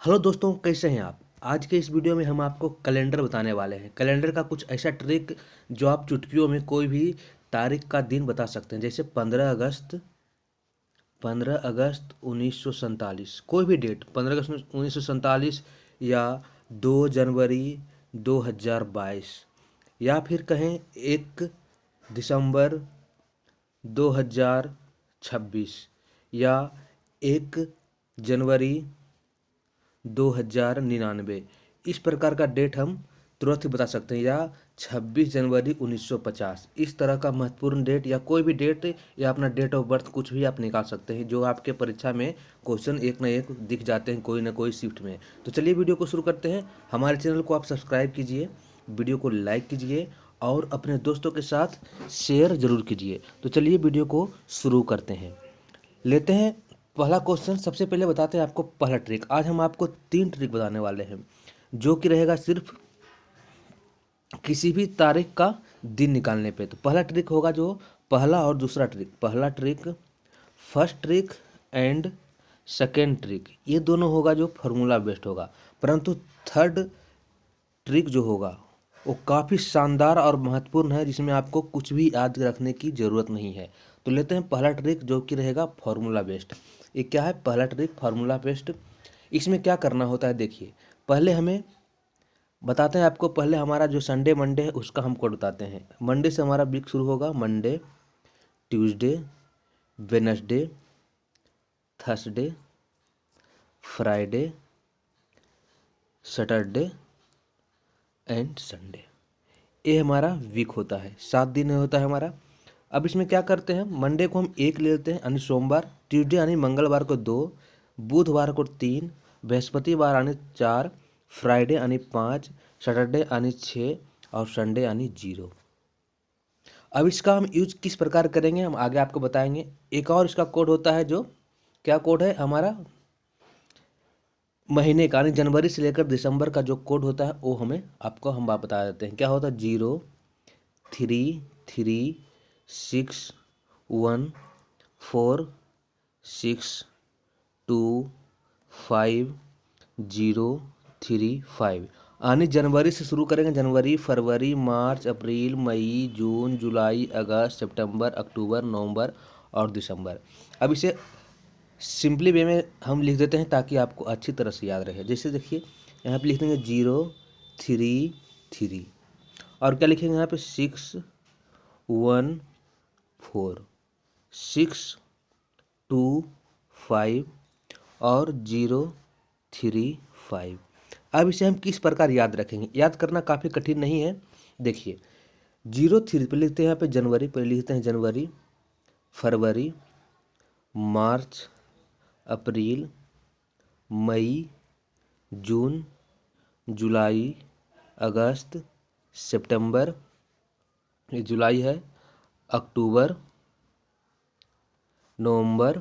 Hello दोस्तों, कैसे हैं आप। आज के इस वीडियो में हम आपको कैलेंडर बताने वाले हैं। कैलेंडर का कुछ ऐसा ट्रिक जो आप चुटकियों में कोई भी तारीख का दिन बता सकते हैं। जैसे 15 अगस्त 1947, कोई भी डेट 15 अगस्त 1947 या 2 जनवरी 2022, या फिर कहें 1 दिसंबर 2026 या 1 जनवरी 2099। इस प्रकार का डेट हम तुरंत ही बता सकते हैं, या 26 जनवरी 1950। इस तरह का महत्वपूर्ण डेट या कोई भी डेट या अपना डेट ऑफ बर्थ कुछ भी आप निकाल सकते हैं, जो आपके परीक्षा में क्वेश्चन एक ना एक दिख जाते हैं कोई ना कोई शिफ्ट में। तो चलिए वीडियो को शुरू करते हैं। हमारे चैनल को आप सब्सक्राइब कीजिए, वीडियो को लाइक कीजिए और अपने दोस्तों के साथ शेयर जरूर कीजिए। तो चलिए वीडियो को शुरू करते हैं। लेते हैं पहला क्वेश्चन। सबसे पहले बताते हैं आपको पहला ट्रिक। आज हम आपको 3 ट्रिक बताने वाले हैं, जो कि रहेगा सिर्फ किसी भी तारीख का दिन निकालने पे। तो पहला ट्रिक होगा जो पहला और दूसरा ट्रिक, पहला trick, first trick and second trick, ये दोनों होगा जो फार्मूला बेस्ड होगा। परंतु थर्ड ट्रिक जो होगा वो काफ़ी शानदार और महत्वपूर्ण है, जिसमें आपको कुछ भी याद रखने की ज़रूरत नहीं है। तो लेते हैं पहला ट्रिक, जो कि रहेगा फार्मूला बेस्ड। ये क्या है पहला ट्रिक, फार्मूला बेस्ड। इसमें क्या करना होता है, देखिए पहले हमें बताते हैं आपको। पहले हमारा जो संडे मंडे है उसका हम कोड बताते हैं। मंडे से हमारा वीक शुरू होगा। Monday, Tuesday, Wednesday, Thursday, Friday, Saturday and Sunday. ये हमारा वीक होता है, 7 दिन होता है हमारा। अब इसमें क्या करते हैं, मंडे को हम 1 ले लेते हैं यानी सोमवार, ट्यूसडे यानी मंगलवार को 2, बुधवार को 3, बृहस्पतिवार यानी 4, फ्राइडे यानी 5, सैटरडे यानी 6 और संडे यानी 0। अब इसका हम यूज किस प्रकार करेंगे हम आगे आपको बताएंगे। एक और इसका कोड होता है, जो क्या कोड है हमारा महीने का, यानी जनवरी से लेकर दिसंबर का जो कोड होता है वो हम बता देते हैं। क्या होता है, 0, 3, 3, 6, 1, 4, 6, 2, 5, 0, 3, 5, यानी जनवरी से शुरू करेंगे। जनवरी, फरवरी, मार्च, अप्रैल, मई, जून, जुलाई, अगस्त, सितंबर, अक्टूबर, नवंबर और दिसंबर। अब इसे सिंपली वे में हम लिख देते हैं ताकि आपको अच्छी तरह से याद रहे। जैसे देखिए यहाँ पे लिख देंगे 0, 3, 3, और क्या लिखेंगे यहाँ पे 6, 1, 4, 6, 2, 5 और 0, 3, 5। अब इसे हम किस प्रकार याद रखेंगे, याद करना काफ़ी कठिन नहीं है। देखिए 0, 3 पे लिखते हैं, यहाँ पे जनवरी पे लिखते हैं जनवरी, फरवरी, मार्च, अप्रैल, मई, जून, जुलाई, अगस्त, सितंबर, ये जुलाई है, अक्टूबर, नवंबर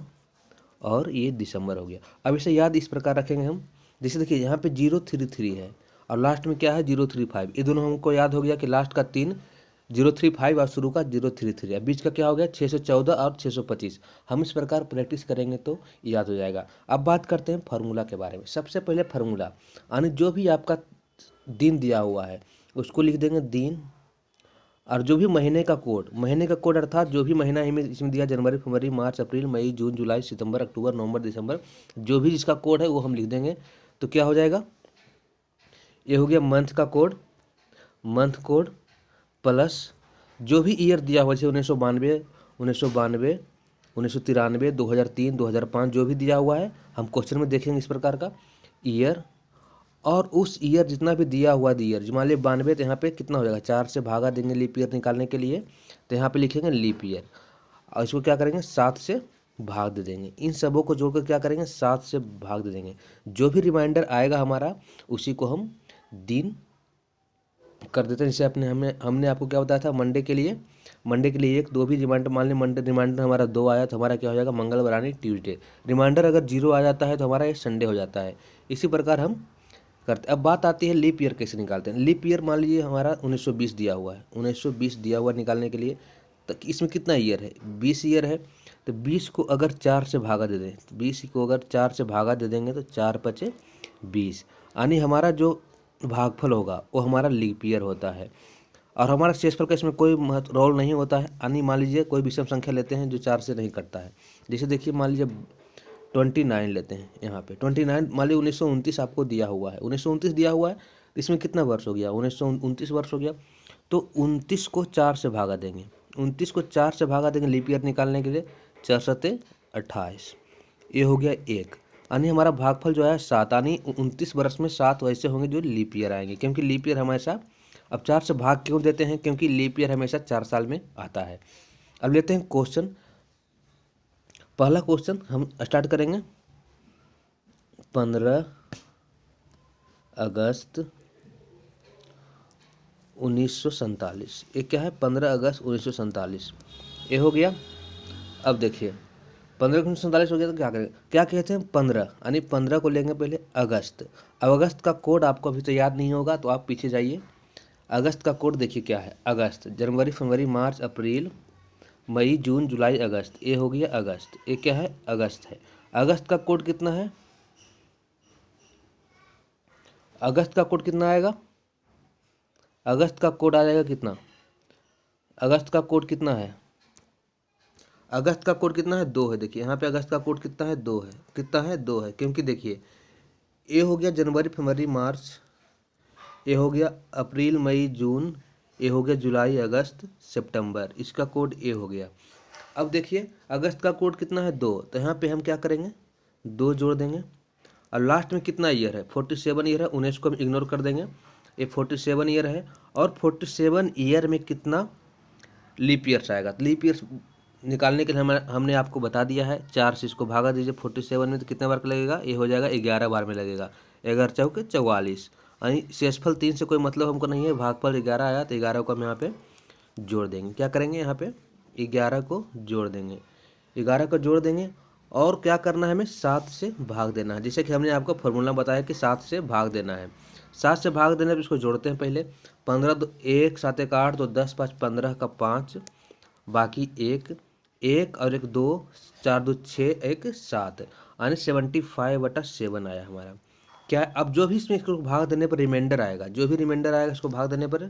और ये दिसंबर हो गया। अब इसे याद इस प्रकार रखेंगे हम। जैसे देखिए यहाँ पे 0, 3, 3 है और लास्ट में क्या है 0, 3, 5। ये दोनों हमको याद हो गया कि लास्ट का 3 0, 3, 5 और शुरू का 0, 3, 3 है। बीच का क्या हो गया 614 और 625। हम इस प्रकार प्रैक्टिस करेंगे तो याद हो जाएगा। अब बात करते हैं फार्मूला के बारे में। सबसे पहले फार्मूला, यानी जो भी आपका दिन दिया हुआ है उसको लिख देंगे दिन, और जो भी महीने का कोड अर्थात जो भी महीना इसमें दिया, जनवरी, फरवरी, मार्च, अप्रैल, मई, जून, जुलाई, सितंबर, अक्टूबर, नवंबर, दिसंबर, जो भी जिसका कोड है वो हम लिख देंगे। तो क्या हो जाएगा, ये हो गया मंथ का कोड, मंथ कोड प्लस जो भी ईयर दिया हुआ, जैसे 1992, 1992, 1993, 2003, 2005, जो भी दिया हुआ है हम क्वेश्चन में देखेंगे इस प्रकार का ईयर। और उस ईयर जितना भी दिया हुआ ईयर, मान लीजिए 92, तो यहाँ पे कितना हो जाएगा 4 से भागा देंगे लीप ईयर निकालने के लिए। तो यहाँ पे लिखेंगे लीप ईयर और इसको क्या करेंगे 7 से भाग दे देंगे। इन सबों को जोड़कर क्या करेंगे 7 से भाग दे देंगे। जो भी रिमाइंडर आएगा हमारा उसी को हम दिन कर देते हैं। जैसे हमने आपको क्या बताया था, मंडे के लिए 1, 2 भी रिमाइंडर, मान लीजिए मंडे रिमाइंडर हमारा 2 आया तो हमारा क्या हो जाएगा मंगलवार यानी ट्यूसडे। रिमाइंडर अगर 0 आ जाता है तो हमारा ये संडे हो जाता है। इसी प्रकार हम करते। अब बात आती है लीप ईयर कैसे निकालते हैं। लीप ईयर मान लीजिए हमारा 1920 दिया हुआ है, 1920 दिया हुआ निकालने के लिए, तो इसमें कितना ईयर है 20 ईयर है। तो 20 को अगर 4 से भागा दे दें, तो 20 को अगर 4 से भागा दे देंगे तो 4 × 5 = 20। यानी हमारा जो भागफल होगा वो हमारा लीप ईयर होता है। और हमारा शेषफल का इसमें कोई रोल नहीं होता है। यानी मान लीजिए कोई विषम संख्या लेते हैं जो 4 से नहीं कटता है। जैसे देखिए मान लीजिए 29 लेते हैं। यहाँ पे 29 मान लीजिए 1929 आपको दिया हुआ है, 1929 दिया हुआ है, इसमें कितना वर्ष हो गया, 1929 वर्ष हो गया। तो 29 को 4 से भागा देंगे, 29 को 4 से भागा देंगे लीप ईयर निकालने के लिए, 4 सत्ते 28, ये हो गया 1। यानी हमारा भागफल जो है 7, यानी 29 वर्ष में 7 वैसे होंगे जो लीप ईयर आएंगे, क्योंकि लीप ईयर हमेशा, अब 4 से भाग क्यों देते हैं, क्योंकि लीप ईयर हमेशा 4 साल में आता है। अब लेते हैं क्वेश्चन, पहला क्वेश्चन हम स्टार्ट करेंगे। 15 अगस्त 1947, ये क्या है, 15 अगस्त 1947, ये हो गया। अब देखिए 15 1947 हो गया तो क्या करेंगे, क्या कहते हैं 15, यानी 15 को लेंगे पहले अगस्त। अब अगस्त का कोड आपको अभी तो याद नहीं होगा तो आप पीछे जाइए। अगस्त का कोड देखिए क्या है, अगस्त, जनवरी फरवरी मार्च अप्रैल मई जून जुलाई अगस्त, ये हो गया अगस्त, ये क्या है, अगस्त है। अगस्त का कोड कितना है, अगस्त का कोड कितना आएगा, अगस्त का कोड आ जाएगा कितना, अगस्त का कोड कितना है, अगस्त का कोड कितना है, 2 है। देखिए यहाँ पे अगस्त का कोड कितना है, 2 है, कितना है, 2 है। क्योंकि देखिए ये हो गया जनवरी फरवरी मार्च, ये हो गया अप्रैल मई जून, ये हो गया जुलाई अगस्त सितंबर, इसका कोड ये हो गया। अब देखिए अगस्त का कोड कितना है, 2, तो यहाँ पे हम क्या करेंगे, 2 जोड़ देंगे। और लास्ट में कितना ईयर है, 47 ईयर है, 19 को हम इग्नोर कर देंगे, ये 47 ईयर है। और 47 ईयर में कितना लीप ईयर्स आएगा, तो लीप ईयर्स निकालने के लिए हमने आपको बता दिया है, 4 से इसको भागा दीजिए 47 में, तो कितने बार का लगेगा, ये हो जाएगा 11 बार में लगेगा, 11 चौके 44। यानी शेषफल 3 से कोई मतलब हमको नहीं है, भागफल 11 आया तो 11 को हम यहाँ पे जोड़ देंगे। क्या करेंगे, यहाँ पे 11 को जोड़ देंगे, 11 को जोड़ देंगे। और क्या करना है, हमें 7 से भाग देना है, जैसे कि हमने आपको फॉर्मूला बताया कि 7 से भाग देना है। 7 से भाग देने पर इसको जोड़ते हैं पहले, 15 तो 1 7 1 8, तो 10 5 15 का 5, बाकी 1 1 और 1 2, 4 2 6 1 7, यानी 75/7 आया हमारा। क्या है? अब जो भी इसमें इसको भाग देने पर रिमाइंडर आएगा, जो भी रिमाइंडर आएगा इसको भाग देने पर,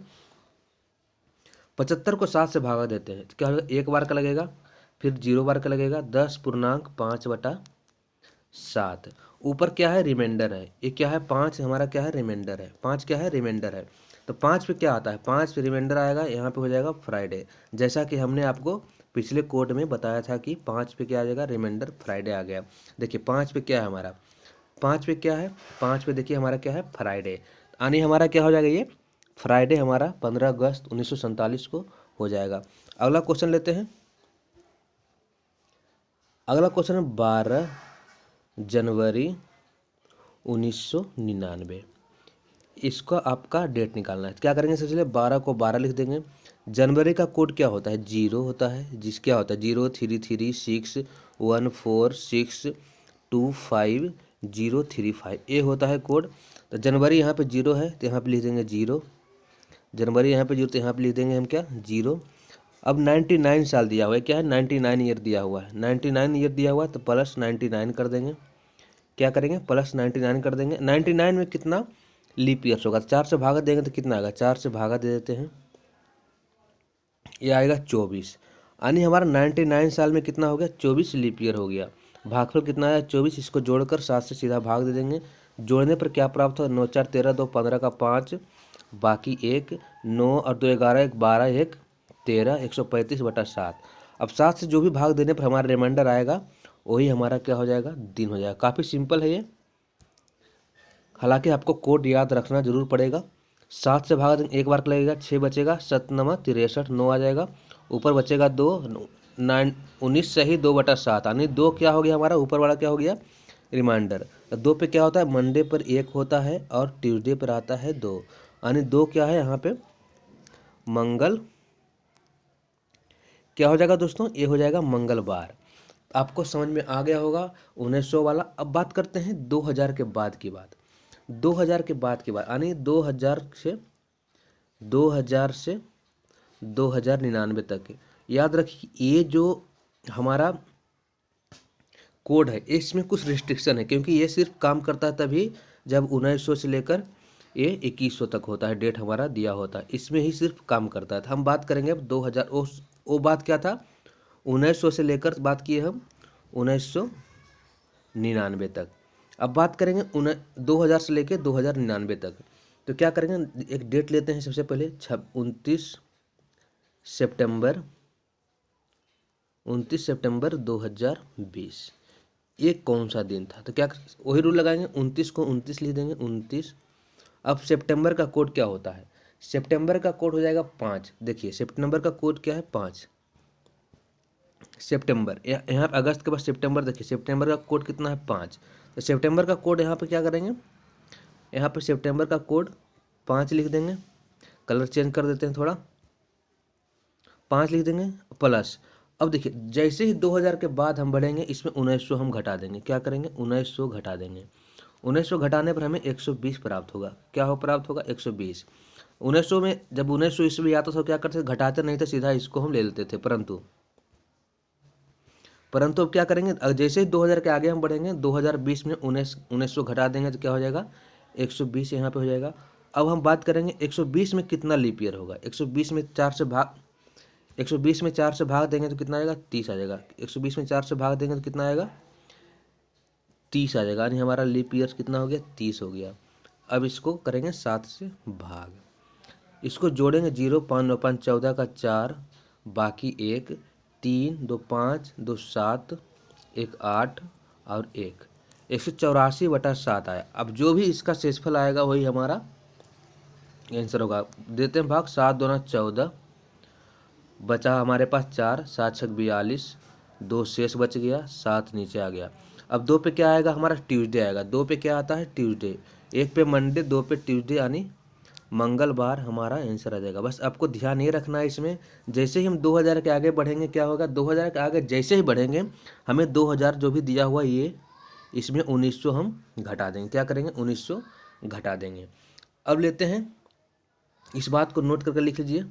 75 को 7 से भागा देते हैं तो क्या होगा, 1 बार का लगेगा, फिर 0 बार का लगेगा, 10.5/7। ऊपर क्या है, रिमाइंडर है, ये क्या है, 5 हमारा क्या है, रिमाइंडर है, 5 क्या है, रिमाइंडर है। तो 5 पे क्या आता है, 5 पे रिमाइंडर आएगा, यहाँ पे हो जाएगा फ्राइडे, जैसा कि हमने आपको पिछले कोड में बताया था कि 5 पे क्या आ जाएगा, रिमाइंडर फ्राइडे आ गया। देखिए 5 पे क्या है हमारा, 5 पे क्या है, 5 पे देखिए हमारा क्या है, फ्राइडे, यानी हमारा क्या हो जाएगा, ये फ्राइडे हमारा 15 अगस्त 1947 को हो जाएगा। अगला क्वेश्चन लेते हैं, अगला क्वेश्चन है 12 जनवरी 1999, इसका आपका डेट निकालना है। क्या करेंगे, सबसे पहले 12 को 12 लिख देंगे। जनवरी का कोड क्या होता है, 0 होता है, जिस क्या होता है 03361452035 ये होता है कोड। तो जनवरी यहाँ पे 0 है तो यहाँ पे लिख देंगे 0, जनवरी यहाँ पे 0 तो यहाँ पे लिख देंगे हम क्या, 0। अब 99 साल दिया हुआ है, क्या है, 99 ईयर दिया हुआ है, 99 ईयर दिया हुआ है तो प्लस 99 कर देंगे। क्या करेंगे, प्लस 99 कर देंगे। 99 में कितना लीप ईयर्स होगा, 4 से भागा देंगे तो कितना आएगा, 4 से भागा दे देते हैं, ये आएगा 24। यानी हमारा 99 साल में कितना हो गया, 24 लीप ईयर हो गया। भागफल कितना आया, 24, इसको जोड़कर 7 से सीधा भाग दे देंगे। जोड़ने पर क्या प्राप्त होगा, 9 4 13, 2 15 का 5, बाकी 1, 9 और 2 11, 1 12, 1 13, 135/7। अब 7 से जो भी भाग देने पर हमारा रिमाइंडर आएगा वही हमारा क्या हो जाएगा, दिन हो जाएगा। काफ़ी सिंपल है ये, हालांकि आपको कोड याद रखना जरूर पड़ेगा। 7 से भागा देंगे, 1 बार का लगेगा, 6 बचेगा, 7 9 63, 9 आ जाएगा, ऊपर बचेगा 2, 19 से ही 2/7, यानी 2 क्या हो गया हमारा, ऊपर वाला क्या हो गया, रिमाइंडर। 2 पे क्या होता है, मंडे पर 1 होता है और ट्यूसडे पर आता है 2, यानी 2 क्या है यहाँ पे, मंगल, क्या हो जाएगा दोस्तों, ये हो जाएगा मंगलवार। आपको समझ में आ गया होगा 1900 वाला। अब बात करते हैं 2000 के बाद की बात, 2000 के बाद की बात, यानी 2000 से 2099 तक। याद रखिए ये जो हमारा कोड है इसमें कुछ रिस्ट्रिक्शन है, क्योंकि ये सिर्फ काम करता है तभी जब 1900 से लेकर ये 2100 तक होता है, डेट हमारा दिया होता है, इसमें ही सिर्फ काम करता है। तो हम बात करेंगे अब 2000, वो बात क्या था, 1900 से लेकर बात किए हम 1999 तक। अब बात करेंगे 2000 से लेकर 2099 तक। तो क्या करेंगे, एक डेट लेते हैं सबसे पहले 29 सितंबर 2020। ये कौन सा दिन था, तो क्या वही रूल लगाएंगे, 29 को 29 लिख देंगे, 29। अब सितंबर का कोड क्या होता है, सितंबर का कोड हो जाएगा 5। देखिए सितंबर का कोड क्या है, 5 सितंबर। यहाँ पे अगस्त के बाद सितंबर, देखिए सितंबर का कोड कितना है, 5। तो सितंबर का कोड यहाँ पे क्या करेंगे, यहाँ पे सितंबर का कोड 5 लिख देंगे, कलर चेंज कर देते हैं थोड़ा, 5 लिख देंगे प्लस। अब देखिए जैसे ही 2000 के बाद हम बढ़ेंगे, इसमें 1900 हम घटा देंगे, क्या करेंगे, 1900 घटा देंगे। 1900 घटाने पर हमें 120 प्राप्त होगा। क्या हो प्राप्त होगा, 120। 1900 में जब 1900 ईस्वी आता था तो क्या करते थे, घटाते नहीं थे, सीधा इसको हम ले लेते थे। परंतु अब क्या करेंगे, जैसे ही 2000 के आगे हम बढ़ेंगे, 2020 में 1900 घटा देंगे तो क्या हो जाएगा, 120 यहाँ पे हो जाएगा। अब हम बात करेंगे 120 में कितना लीप ईयर होगा। 120 में 4 से भाग देंगे तो कितना आएगा, 30 आ जाएगा। 120 में 4 से भाग देंगे तो कितना आएगा, 30 आ जाएगा, यानी हमारा लीप ईयर कितना हो गया, 30 हो गया। अब इसको करेंगे 7 से भाग, इसको जोड़ेंगे 0, 5 9 5 14 का 4, बाकी 1, 3 2 5 2 7 1 8 और 1, 184/7 आया। अब जो भी इसका शेषफल आएगा वही हमारा आंसर होगा। देते हैं भाग, 7 दूना 14, बचा हमारे पास 4, 7 छक 42, 2 शेष बच गया, 7 नीचे आ गया। अब 2 पे क्या आएगा, हमारा ट्यूसडे आएगा। 2 पे क्या आता है, ट्यूसडे। 1 पे मंडे, 2 पे ट्यूसडे, यानी मंगलवार हमारा आंसर आ जाएगा। बस आपको ध्यान ये रखना है इसमें, जैसे ही हम 2000 के आगे बढ़ेंगे क्या होगा, 2000 के आगे जैसे ही बढ़ेंगे हमें 2000 जो भी दिया हुआ ये, इसमें 1900 हम घटा देंगे। क्या करेंगे, 1900 घटा देंगे। अब लेते हैं, इस बात को नोट करके लिख लीजिए,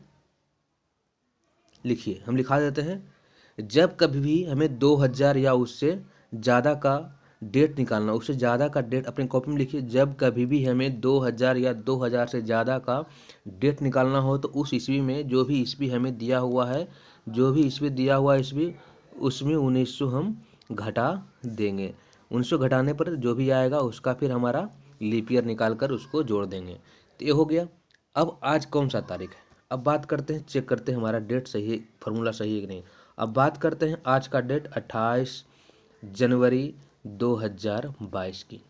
लिखिए, हम लिखा देते हैं, जब कभी भी हमें 2000 या उससे ज़्यादा का डेट निकालना, उससे ज़्यादा का डेट अपनी कॉपी में लिखिए। जब कभी भी हमें 2000 या 2000 से ज़्यादा का डेट निकालना हो तो उस ईस्वी में जो भी ईस्वी हमें दिया हुआ है, जो भी ईस्वी दिया हुआ ईस्वी, उसमें 1900 हम घटा देंगे। 1900 घटाने पर जो भी आएगा उसका फिर हमारा लीप ईयर निकाल कर उसको जोड़ देंगे। तो ये हो गया। अब आज कौन सा तारीख है, अब बात करते हैं, चेक करते हैं हमारा डेट सही है, फॉर्मूला सही है कि नहीं। अब बात करते हैं आज का डेट 28 जनवरी 2022 की,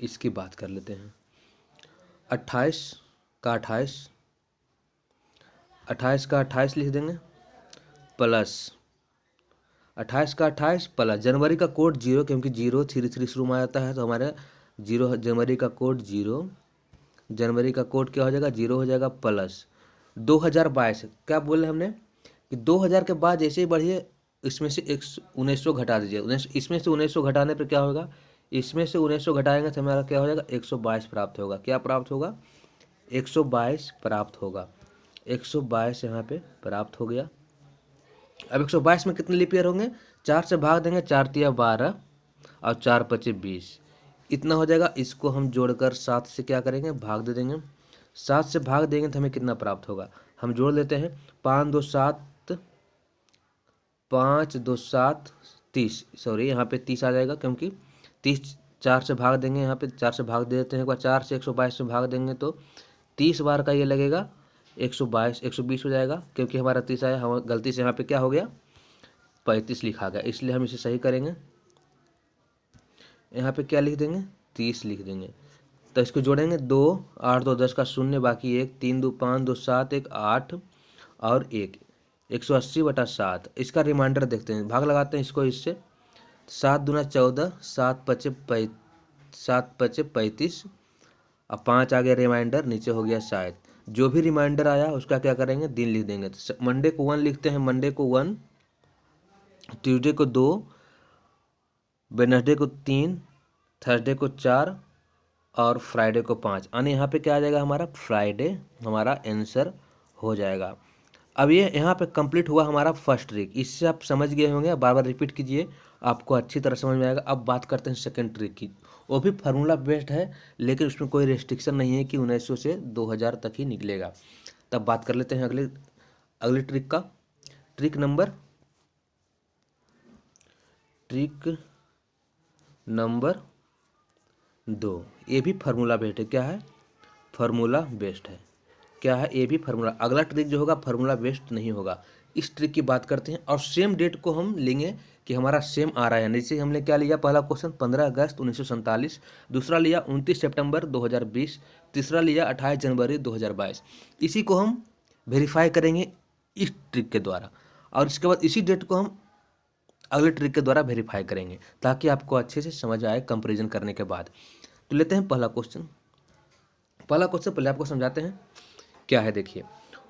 इसकी बात कर लेते हैं। 28 का 28 लिख देंगे, प्लस 28 का 28 प्लस जनवरी का कोड 0, क्योंकि 033 शुरू में आता है तो हमारे 0, जनवरी का कोड 0, जनवरी का कोड क्या हो जाएगा, 0 हो जाएगा, प्लस 2022। क्या बोले हमने कि 2000 के बाद जैसे ही बढ़िए, इसमें से 1900 घटा दीजिए। इसमें से 1900 घटाने पर क्या होगा, इसमें से 1900 घटाएंगे तो हमारा क्या हो जाएगा, 122 प्राप्त होगा। क्या प्राप्त होगा, 122 प्राप्त होगा। 122 यहाँ पे प्राप्त हो गया। अब 122 में कितने लीप ईयर होंगे, 4 से भाग देंगे, 4 तिया 12 और 4 पचे 20, इतना हो जाएगा। इसको हम जोड़कर 7 से क्या करेंगे, भाग दे देंगे। 7 से भाग देंगे तो हमें कितना प्राप्त होगा, हम जोड़ लेते हैं। 5 2 7 5 2 7 30, सॉरी यहाँ पे 30 आ जाएगा, क्योंकि 30 4 से भाग देंगे, यहाँ पे 4 से भाग दे देते हैं। एक बार 4 से 122 से भाग देंगे तो 30 बार का ये लगेगा, 120 हो जाएगा, क्योंकि हमारा 30 आया, हम गलती से यहाँ पे क्या हो गया, 35 लिखा गया, इसलिए हम इसे सही करेंगे। यहाँ पे क्या लिख देंगे, 30 लिख देंगे। तो इसको जोड़ेंगे, 2 8 2 10 का 0, बाकी 1, 3 2 5 2 7 1 8 और 1, 180/7। इसका रिमाइंडर देखते हैं, भाग लगाते हैं इसको इससे। 7 दूना 14, 7 पचे 35 और 5 आ गया रिमाइंडर, नीचे हो गया शायद। जो भी रिमाइंडर आया उसका क्या करेंगे, दिन लिख देंगे। तो मंडे को 1 लिखते हैं, मंडे को 1, ट्यूसडे को 2, वेडनेसडे को 3, थर्सडे को 4 और फ्राइडे को 5, यानी यहाँ पे क्या आ जाएगा, हमारा फ्राइडे हमारा आंसर हो जाएगा। अब ये यहाँ पे कंप्लीट हुआ हमारा फर्स्ट ट्रिक, इससे आप समझ गए होंगे, बार बार रिपीट कीजिए। आपको अच्छी तरह समझ में आएगा। अब बात करते हैं सेकेंड ट्रिक की, वो भी फार्मूला बेस्ड है, लेकिन उसमें कोई रेस्ट्रिक्शन नहीं है कि 1900 से 2000 तक ही निकलेगा। तब बात कर लेते हैं अगले ट्रिक का। ट्रिक नंबर 2, ये भी फार्मूला बेस्ड है। क्या है? फार्मूला बेस्ड है। क्या है? ये भी फार्मूला। अगला ट्रिक जो होगा फार्मूला बेस्ड नहीं होगा। इस ट्रिक की बात करते हैं और सेम डेट को हम लेंगे कि हमारा सेम आ रहा है। जैसे हमने क्या लिया, पहला क्वेश्चन 15 अगस्त 1947, दूसरा लिया 29 सितंबर 2020, तीसरा लिया 28 जनवरी 2022। इसी को हम वेरीफाई करेंगे इस ट्रिक के द्वारा, और इसके बाद इसी डेट को हम अगले ट्रिक के द्वारा वेरीफाई करेंगे, ताकि आपको अच्छे से समझ आए कंपैरिजन करने के बाद। तो लेते हैं पहला क्वेश्चन पहले आपको समझाते हैं क्या है। देखिए,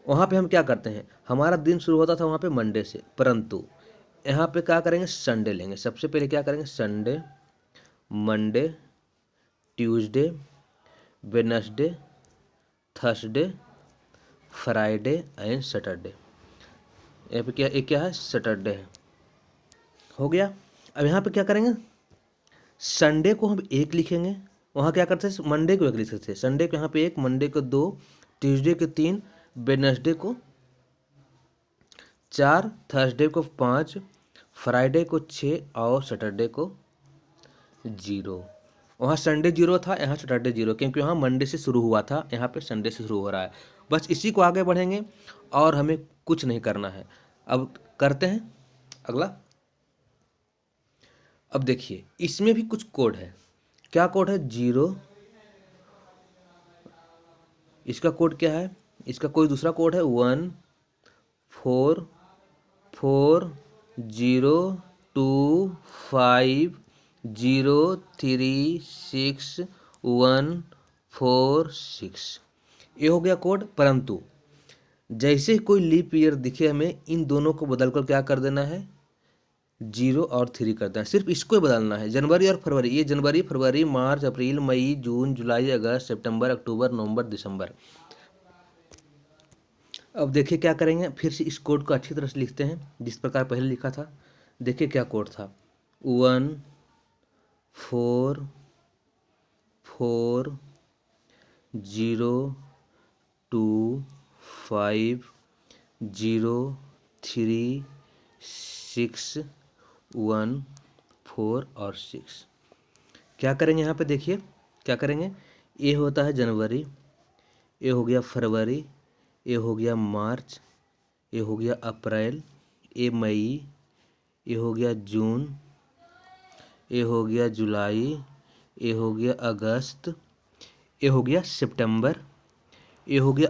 वहाँ पे हम क्या करते हैं, हमारा दिन शुरू होता था वहाँ पे मंडे से, परंतु यहाँ पे क्या करेंगे, संडे लेंगे। सबसे पहले क्या करेंगे, Sunday, Monday, Tuesday, Wednesday, Thursday, Friday and Saturday. यहाँ पे क्या है, सैटरडे है। हो गया। अब यहाँ पे क्या करेंगे, संडे को हम 1 लिखेंगे। वहाँ क्या करते थे, मंडे को 1 लिखते थे, संडे को यहाँ पे 1, मंडे को 2, ट्यूसडे को 3, वेडनेसडे को 4, थर्सडे को 5, फ्राइडे को 6 और सैटरडे को 0। वहाँ संडे 0 था, यहाँ सैटरडे 0, क्योंकि वहाँ मंडे से शुरू हुआ था, यहाँ पे संडे से शुरू हो रहा है। बस इसी को आगे बढ़ेंगे और हमें कुछ नहीं करना है। अब करते हैं अगला। अब देखिए, इसमें भी कुछ कोड है। क्या कोड है, 0, इसका कोड क्या है, इसका कोई दूसरा कोड है 1 4 4 0 2 5 0 3 6 1 4 6। ये हो गया कोड। परंतु जैसे ही कोई लीप ईयर दिखे हमें, इन दोनों को बदलकर क्या कर देना है, 0 और 3 कर देना है। सिर्फ इसको ही बदलना है। जनवरी और फरवरी, ये जनवरी, फरवरी, मार्च, अप्रैल, मई, जून, जुलाई, अगस्त, सितंबर, अक्टूबर, नवंबर, दिसंबर। अब देखिए क्या करेंगे, फिर से इस कोड को अच्छी तरह से लिखते हैं जिस प्रकार पहले लिखा था। देखिए क्या कोड था, 1 4 4 0 2 5 0 3 6 1 4 और 6। क्या करेंगे यहाँ पे, देखिए क्या करेंगे, ये होता है जनवरी, ये हो गया फरवरी, ये हो गया मार्च, ये हो गया अप्रैल, ये मई, ये हो गया जून, ये हो गया जुलाई, ये हो गया अगस्त, ये हो गया सितंबर, ये हो गया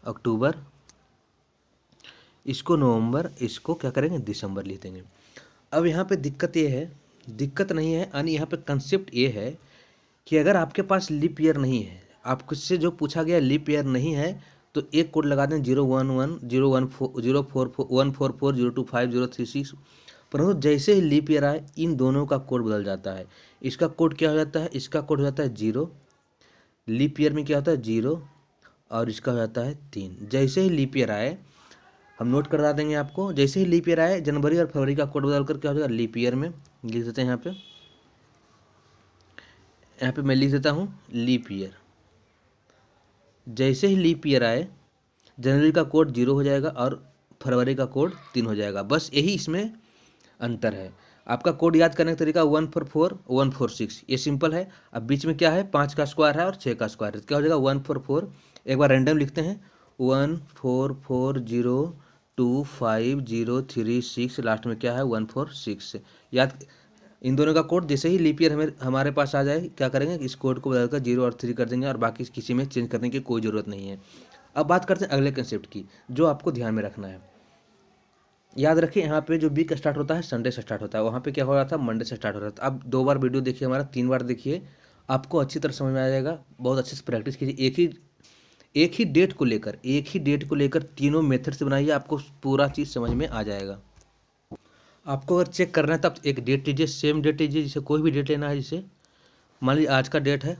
अक्टूबर, इसको नवंबर, इसको क्या करेंगे, दिसंबर लिख देंगे। अब यहाँ पे दिक्कत ये है, दिक्कत नहीं है, यानी यहाँ पे कंसेप्ट ये है कि अगर आपके पास लीप ईयर नहीं है, आपसे जो पूछा गया लीप ईयर नहीं है, तो एक कोड लगा दें 011 044 025 036। परंतु जैसे ही लीप ईयर आए, इन दोनों का कोड बदल जाता है। इसका कोड क्या हो जाता है, इसका कोड हो जाता है 0, लीप ईयर में क्या होता है 0, और इसका हो जाता है 3। जैसे ही लीप ईयर आए, हम नोट करा देंगे आपको, जैसे ही लीप ईयर आए, जनवरी और फरवरी का कोड बदल कर क्या हो जाएगा, लीप ईयर में लिख देते हैं। यहाँ पे मैं लिख देता हूँ लीप ईयर। जैसे ही लीप ईयर आए, जनवरी का कोड 0 हो जाएगा और फरवरी का कोड 3 हो जाएगा। बस यही इसमें अंतर है। आपका कोड याद करने का तरीका 144 146, ये सिंपल है। अब बीच में क्या है, 5 का स्क्वायर है और 6 का स्क्वायर है, तो क्या हो जाएगा 144। एक बार रैंडम लिखते हैं, 144025036, लास्ट में क्या है 146। याद, इन दोनों का कोड जैसे ही लीप ईयर हमारे पास आ जाए, क्या करेंगे, इस कोड को बदलकर 0 और 3 कर देंगे, और बाकी किसी में चेंज करने की कोई ज़रूरत नहीं है। अब बात करते हैं अगले कंसेप्ट की, जो आपको ध्यान में रखना है। याद रखिए, यहाँ पे जो वीक स्टार्ट होता है संडे से स्टार्ट होता है, वहाँ पे क्या हो रहा था, मंडे से स्टार्ट हो रहा था। अब 2 बार वीडियो देखिए हमारा, 3 बार देखिए, आपको अच्छी तरह समझ में आ जाएगा। बहुत अच्छे से प्रैक्टिस कीजिए। एक ही डेट को लेकर तीनों मेथड से बनाइए, आपको पूरा चीज़ समझ में आ जाएगा। आपको अगर चेक करना है तब एक डेट लीजिए, सेम डेट लीजिए, जिसे कोई भी डेट लेना है। जिसे मान लीजिए आज का डेट है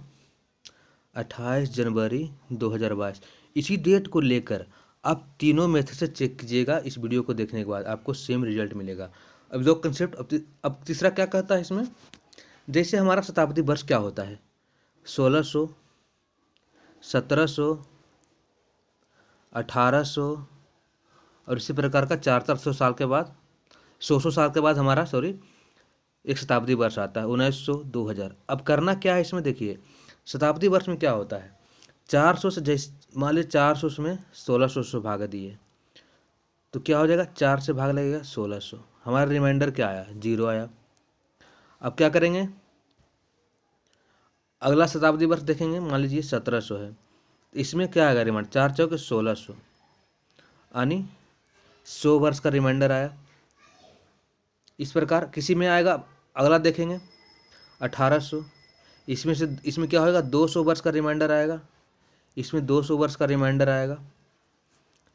28 जनवरी 2022, इसी डेट को लेकर आप तीनों मेथड से चेक कीजिएगा। इस वीडियो को देखने के बाद आपको सेम रिजल्ट मिलेगा। अब दो कंसेप्ट, अब तीसरा क्या कहता है इसमें, जैसे हमारा शताब्दी वर्ष क्या होता है, 1600, 1700, 1800 और इसी प्रकार का 400 साल के बाद, 100 साल के बाद हमारा एक शताब्दी वर्ष आता है, 1900, 2000। अब करना क्या है इसमें, देखिए शताब्दी वर्ष में क्या होता है, 400 से, जैसे मान लीजिए 400 में 1600 से भाग दिए तो क्या हो जाएगा, 4 से भाग लगेगा 1600, हमारा रिमाइंडर क्या आया, 0 आया। अब क्या करेंगे, अगला शताब्दी वर्ष देखेंगे, मान लीजिए 1700 है, इसमें क्या आएगा रिमाइंडर, 4 चौके 1600, यानी 100 वर्ष का रिमाइंडर आया। इस प्रकार किसी में आएगा, अगला देखेंगे 1800, इसमें क्या होगा, 200 वर्ष का रिमाइंडर आएगा, इसमें 200 वर्ष का रिमाइंडर आएगा,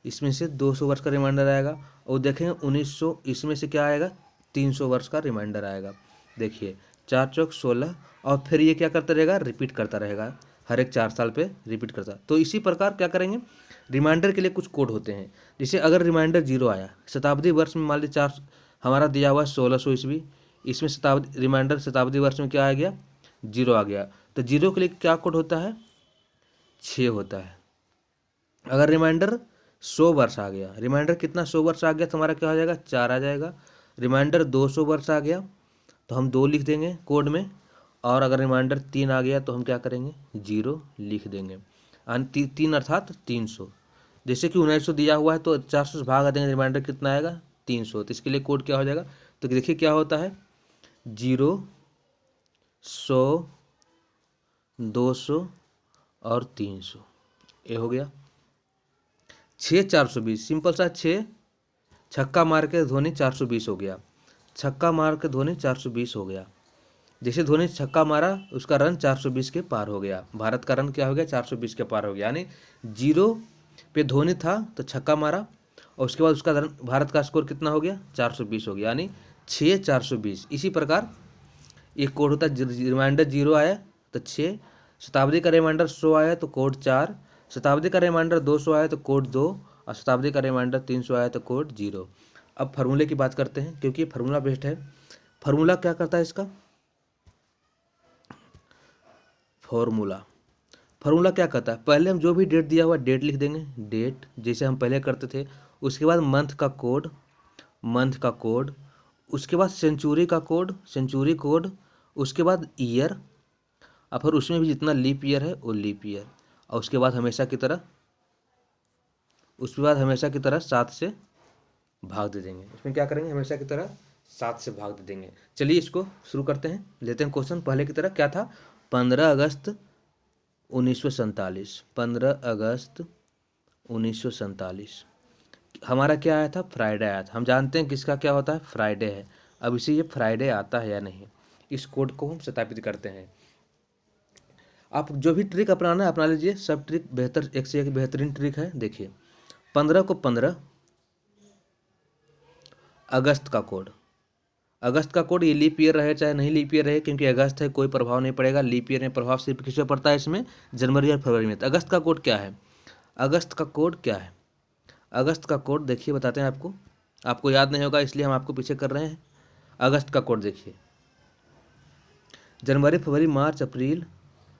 इसमें से 200 वर्ष का रिमाइंडर आएगा। और देखेंगे 1900, इसमें से क्या आएगा, 300 वर्ष का रिमाइंडर आएगा। देखिए 4 चौक 16, और फिर ये क्या करता रहेगा, रिपीट करता रहेगा, हर एक 4 साल पे रिपीट करता। तो इसी प्रकार क्या करेंगे, रिमाइंडर के लिए कुछ कोड होते हैं। जैसे अगर रिमाइंडर 0 आया, शताब्दी वर्ष में मान लीजिए 4 हमारा दिया हुआ है 1600 ईस्वी, इसमें रिमाइंडर शताब्दी वर्ष में क्या आ गया, 0 आ गया, तो 0 के लिए क्या कोड होता है, 6 होता है। अगर रिमाइंडर 100 वर्ष आ गया, रिमाइंडर कितना 100 वर्ष आ गया तो हमारा क्या हो जाएगा, 4 आ जाएगा। रिमाइंडर 200 वर्ष आ गया तो हम 2 लिख देंगे कोड में, और अगर रिमाइंडर 3 आ गया तो हम क्या करेंगे, 0 लिख देंगे। 3 अर्थात 300। जैसे कि 1900 दिया हुआ है तो 400 से भाग देंगे, रिमाइंडर कितना आएगा, 300, तो इसके लिए कोड क्या हो जाएगा, तो देखिए क्या होता है, 0, 100, 200 और 300, ये हो गया। 6 420, सिंपल सा, 6 छक्का मार के धोनी 420 हो गया, छक्का मार के धोनी 420 हो गया। जैसे धोनी छक्का मारा उसका रन 420 के पार हो गया, भारत का रन क्या हो गया, 420 के पार हो गया। यानी 0 पे धोनी था तो छक्का मारा, और उसके बाद उसका रन, भारत का स्कोर कितना हो गया, 420 हो गया, यानी 6 420। इसी प्रकार एक कोड होता है, रिमाइंडर 0 आया तो 6, शताब्दी का रिमाइंडर 100 आया तो कोड 4, शताब्दी का रिमाइंडर 200 आया तो कोड 2, और शताब्दी का रिमाइंडर 300 आया तो कोड 0। अब फार्मूले की बात करते हैं, क्योंकि फार्मूला बेस्ड है। फार्मूला क्या करता है इसका, फार्मूला क्या कहता है, पहले हम जो भी डेट दिया हुआ डेट लिख देंगे, डेट जैसे हम पहले करते थे। उसके बाद मंथ का कोड, उसके बाद सेंचुरी का कोड, सेंचुरी कोड, उसके बाद ईयर, और फिर उसमें भी जितना लीप ईयर है वो लीप ईयर, और उसके बाद हमेशा की तरह 7 से भाग दे देंगे। इसमें क्या करेंगे, हमेशा की तरह 7 से भाग दे देंगे। चलिए इसको शुरू करते हैं, लेते हैं क्वेश्चन। पहले की तरह क्या था, 15 अगस्त 1947, 15 अगस्त 1947 हमारा क्या आया था, फ्राइडे आया था। हम जानते हैं किसका क्या होता है, फ्राइडे है। अब इसे ये फ्राइडे आता है या नहीं, इस कोड को हम सत्यापित करते हैं। आप जो भी ट्रिक अपनाना है अपना लीजिए, सब ट्रिक बेहतर, एक से एक बेहतरीन ट्रिक है। देखिए 15 को 15 अगस्त का कोड, अगस्त का कोड, ये लीप ईयर रहे चाहे नहीं लीप ईयर रहे, क्योंकि अगस्त है कोई प्रभाव नहीं पड़ेगा। लीप ईयर में प्रभाव सिर्फ किस पे पड़ता है, इसमें जनवरी और फरवरी में। तो अगस्त का कोड क्या है, अगस्त का कोड क्या है, अगस्त का कोड देखिए बताते हैं आपको, आपको याद नहीं होगा इसलिए हम आपको पीछे कर रहे हैं। अगस्त का कोड देखिए, जनवरी फरवरी मार्च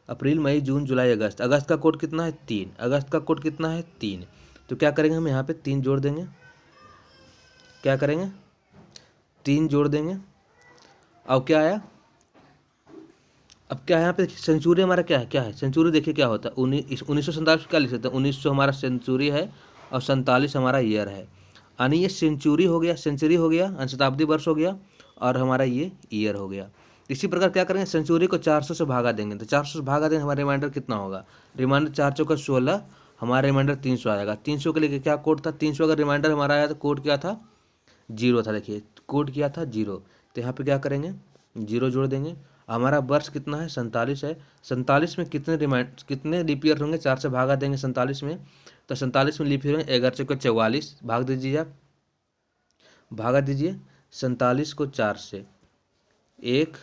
अप्रैल मई जून जुलाई अगस्त। अगस्त का कोड कितना है, 3। अगस्त का कोड कितना है, 3। तो क्या करेंगे, हम यहाँ पे 3 जोड़ देंगे, क्या करेंगे, 3 जोड़ देंगे। अब क्या आया, अब क्या है यहाँ पे, सेंचुरी हमारा क्या है सेंचुरी, देखिए क्या होता है, 1947 क्या लिख सकते हैं, 1900 हमारा सेंचुरी है और 47 हमारा ईयर है। यानी ये सेंचुरी हो गया, सेंचुरी हो गया, शताब्दी वर्ष हो गया, और हमारा ये ईयर हो गया। इसी प्रकार क्या करेंगे, सेंचुरी को 400 से भागा देंगे, तो 400 से भागा देंगे, हमारा रिमाइंडर कितना होगा, रिमाइंडर 4 चौका 16, हमारा रिमाइंडर 300 आएगा। 300 के लिए क्या कोड था, 300 अगर रिमाइंडर हमारा आया तो कोड क्या था, 0 था। देखिए कोड क्या था, 0। तो यहाँ पे क्या करेंगे, 0 जोड़ देंगे। हमारा वर्ष कितना है, 47 है। 47 में कितने लीप ईयर होंगे, 4 से भागा देंगे 47 में, तो 47 में लीप ईयर होंगे 11 चौके 44, भाग दीजिए आप, भागा दीजिए 47 को 4 से, 1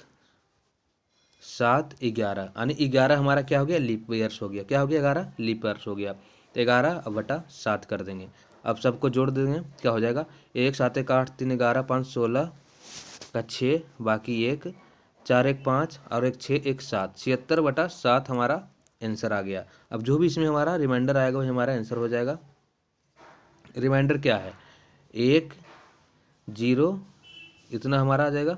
7 11, यानी 11 हमारा क्या हो गया, लीप ईयर्स हो गया, क्या हो गया, 11 लीप ईयर्स हो गया। तो 11 बटा 7 कर देंगे। अब सबको जोड़ देंगे, क्या हो जाएगा, 1 7 1 8 3 11 5 16 का 6, बाकी 1, 4 1 5 और 1 6 1 7, 76/7 हमारा आंसर आ गया। अब जो भी इसमें हमारा रिमाइंडर आएगा वही हमारा आंसर हो जाएगा। रिमाइंडर क्या है, 1 0, इतना हमारा आ जाएगा।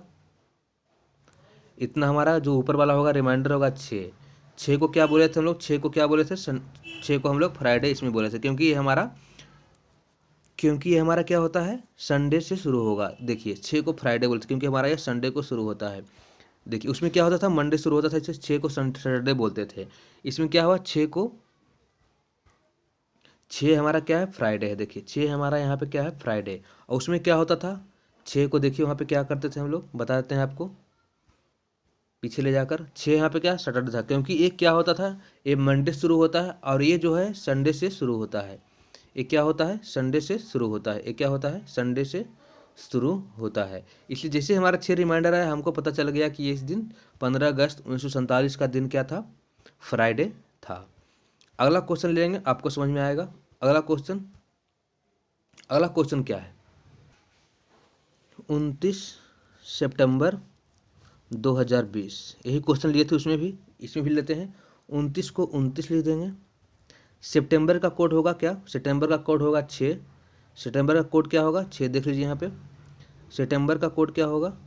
इतना हमारा जो ऊपर वाला होगा रिमाइंडर होगा 6। 6 को क्या बोले थे हम लोग, 6 को क्या बोले थे, 6 को हम लोग फ्राइडे इसमें बोले थे, क्योंकि ये हमारा क्या होता है, संडे से शुरू होगा। देखिए 6 को फ्राइडे बोलते क्योंकि हमारा ये संडे को शुरू होता है। देखिए उसमें क्या होता था, मंडे शुरू होता था, इससे 6 को सैटरडे बोलते थे। इसमें क्या हुआ, 6 हमारा क्या है, फ्राइडे है। देखिए 6 हमारा यहाँ पे क्या है, फ्राइडे। और उसमें क्या होता था, 6 को देखिए वहाँ पे क्या करते थे हम लोग, बता देते हैं आपको पीछे ले जाकर। 6 यहाँ पे क्या सैटरडे था, क्योंकि एक क्या होता था, ये मंडे शुरू होता है और ये जो है संडे से शुरू होता है। ये क्या होता है, संडे से शुरू होता है। ये क्या होता है, संडे से शुरू होता है। इसलिए जैसे हमारा 6 रिमाइंडर आया, हमको पता चल गया कि इस दिन 15 अगस्त 1947 का दिन क्या था, फ्राइडे था। अगला क्वेश्चन ले लेंगे, आपको समझ में आएगा। अगला क्वेश्चन क्या है, 29 सितंबर 2020, यही क्वेश्चन लिए थे उसमें भी, इसमें भी लेते हैं। 29 को 29 लिख देंगे। सितंबर का कोड होगा क्या, सितंबर का कोड होगा 6। सितंबर का कोड क्या होगा, 6, देख लीजिए यहाँ पे। सितंबर का कोड क्या होगा,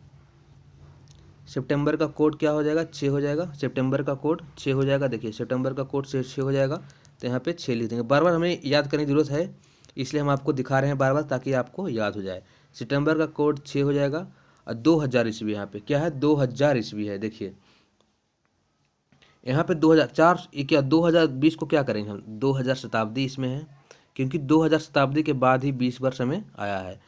सितंबर का कोड क्या हो जाएगा, 6 हो जाएगा। सितंबर का कोड 6 हो जाएगा। देखिए सितंबर का कोड 6 हो जाएगा, तो यहाँ पे 6 लिख देंगे। बार बार हमें याद करने की जरूरत है, इसलिए हम आपको दिखा रहे हैं बार बार ताकि आपको याद हो जाए। सितंबर का कोड 6 हो जाएगा। और 2000 ईस्वी यहाँ पे क्या है, 2000 ईस्वी है। देखिए यहाँ पे 2004, ये क्या 2020 को क्या करेंगे हम, 2000 शताब्दी इसमें है, क्योंकि 2000 शताब्दी के बाद ही 20 वर्ष हमें आया है।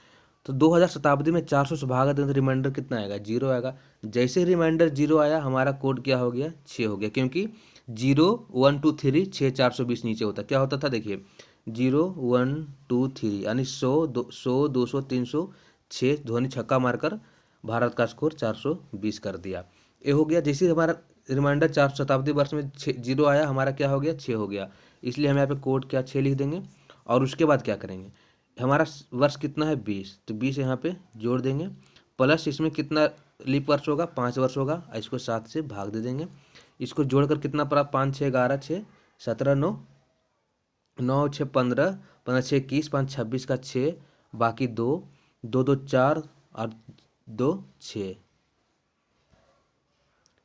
तो 2000 शताब्दी में 400 से भागा दें तो रिमाइंडर कितना आएगा, 0 आएगा। जैसे ही रिमाइंडर 0 आया, हमारा कोड क्या हो गया, 6 हो गया, क्योंकि 0 1 2 3 6 420 नीचे होता, क्या होता था, देखिए 0 1 2 3 यानी 100 200 300, 6 ध्वनि छक्का मारकर भारत का स्कोर 420 कर दिया। ये हो गया। जैसे हमारा रिमाइंडर 4 शताब्दी वर्ष में 0 आया, हमारा क्या हो गया, 6 हो गया। इसलिए हम यहाँ पे कोड क्या 6 लिख देंगे। और उसके बाद क्या करेंगे, हमारा वर्ष कितना है, 20, तो 20 यहाँ पे जोड़ देंगे। प्लस इसमें कितना लीप वर्ष होगा, 5 वर्ष होगा, इसको 7 से भाग दे देंगे। इसको जोड़कर कितना पड़ा, 5 6 11 6 17 9 9 6 15 15 6 21 5 26 का 6, बाकी 2 2 2 4 और 2 6,